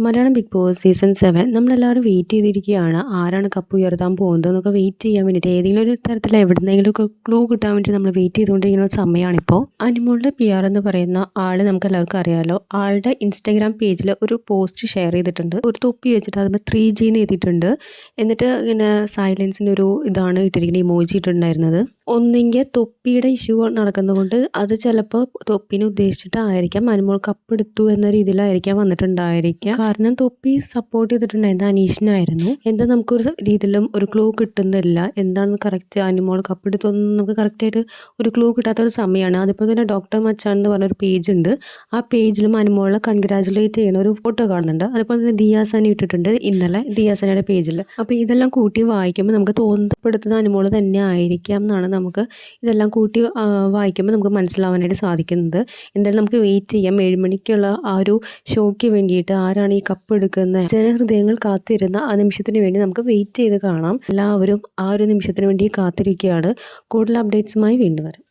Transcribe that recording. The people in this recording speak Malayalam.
മലയാളം ബിഗ് ബോസ് സീസൺ 7 നമ്മളെല്ലാവരും വെയിറ്റ് ചെയ്തിരിക്കുകയാണ്. ആരാണ് കപ്പ് ഉയർത്താൻ പോകുന്നതെന്നൊക്കെ വെയിറ്റ് ചെയ്യാൻ വേണ്ടിയിട്ട് ഏതെങ്കിലും ഒരു തരത്തിൽ എവിടുന്നെങ്കിലും ഒക്കെ ക്ലൂ കിട്ടാൻ വേണ്ടി നമ്മൾ വെയിറ്റ് ചെയ്തുകൊണ്ടിരിക്കുന്ന ഒരു സമയമാണിപ്പോൾ. അനുമോളുടെ PR എന്ന് പറയുന്ന ആൾ നമുക്ക് എല്ലാവർക്കും അറിയാമല്ലോ. ആളുടെ ഇൻസ്റ്റാഗ്രാം പേജിൽ ഒരു പോസ്റ്റ് ഷെയർ ചെയ്തിട്ടുണ്ട്. ഒരു തൊപ്പി വെച്ചിട്ട് അതിൽ 3G എന്ന് എഴുതിയിട്ടുണ്ട്. എന്നിട്ട് ഇങ്ങനെ സൈലൻസിൻ്റെ ഒരു ഇതാണ് ഇട്ടിരിക്കുന്നത്, ഇമോജി ഇട്ടിട്ടുണ്ടായിരുന്നത്. ഒന്നെങ്കിൽ തൊപ്പിയുടെ ഇഷ്യൂ നടക്കുന്നതുകൊണ്ട് അത് ചിലപ്പോൾ തൊപ്പിനെ ഉദ്ദേശിച്ചിട്ടായിരിക്കാം അനുമോൾ കപ്പ് എടുത്തു എന്ന രീതിയിലായിരിക്കാം വന്നിട്ടുണ്ടായിരിക്കാം. കാരണം തൊപ്പി സപ്പോർട്ട് ചെയ്തിട്ടുണ്ടായിരുന്നത് അനീഷിനായിരുന്നു. എന്താ നമുക്കൊരു രീതിയിലും ഒരു ക്ലൂ കിട്ടുന്നില്ല, എന്താണ് കറക്റ്റ് അനുമോൾ കപ്പെടുത്തൊന്നും നമുക്ക് കറക്റ്റായിട്ട് ഒരു ക്ലൂ കിട്ടാത്ത ഒരു സമയമാണ്. അതുപോലെ തന്നെ ഡോക്ടർ മച്ചാൻ എന്ന് പറഞ്ഞൊരു പേജ് ഉണ്ട്. ആ പേജിലും അനുമോളെ കൺഗ്രാജുലേറ്റ് ചെയ്യുന്ന ഒരു ഫോട്ടോ കാണുന്നുണ്ട്. അതുപോലെ തന്നെ ദിയാസന ഇട്ടിട്ടുണ്ട് ഇന്നലെ ദിയാസനയുടെ പേജിൽ. അപ്പോൾ ഇതെല്ലാം കൂട്ടി വായിക്കുമ്പോൾ നമുക്ക് തോന്നപ്പെടുത്തുന്ന അനുമോൾ തന്നെ ആയിരിക്കാം എന്നാണ് നമുക്ക് ഇതെല്ലാം കൂട്ടി വായിക്കുമ്പോൾ നമുക്ക് മനസ്സിലാവാനായിട്ട് സാധിക്കുന്നത്. എന്തായാലും നമുക്ക് വെയിറ്റ് ചെയ്യാം. 7 മണിക്കുള്ള ആ ഒരു ഷോയ്ക്ക് വേണ്ടിയിട്ട് ആരാണ് ഈ കപ്പ് എടുക്കുന്നത്, ജനഹൃദയങ്ങൾ കാത്തിരുന്ന ആ നിമിഷത്തിന് വേണ്ടി നമുക്ക് വെയിറ്റ് ചെയ്ത് കാണാം. എല്ലാവരും ആ ഒരു നിമിഷത്തിന് വേണ്ടി കാത്തിരിക്കുകയാണ്. കൂടുതൽ അപ്ഡേറ്റ്സുമായി വീണ്ടും വരാം.